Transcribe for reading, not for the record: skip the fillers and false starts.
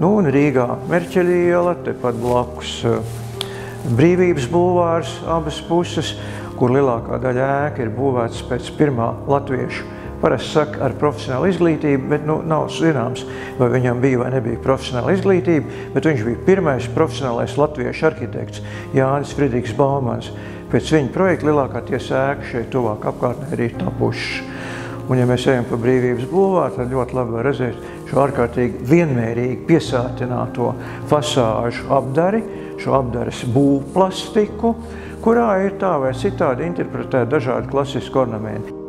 Nu, un Rīgā Merķeļa iela, tepat blakus Brīvības bulvārs, abas puses, kur lielākā daļa ēka ir būvētas pēc pirmā latviešu, parasti saka, ar profesionālu izglītību, bet nav zināms, vai viņam bija vai nebija profesionāla izglītība, bet viņš bija pirmais profesionālais latviešu arhitekts Jānis Fridriks Baumans. Pēc viņa projekta lielākā tiesa ēka šeit tuvāk apkārtnē arī tapušas. Un, ja mēs ejam pa Brīvības bulvāru, tad ļoti labi var redzēt šo ārkārtīgi vienmērīgi piesātināto fasāžu apdari, šo apdares būvplastiku, kurā ir tā vai citādi interpretēti dažādi klasiski ornamenti.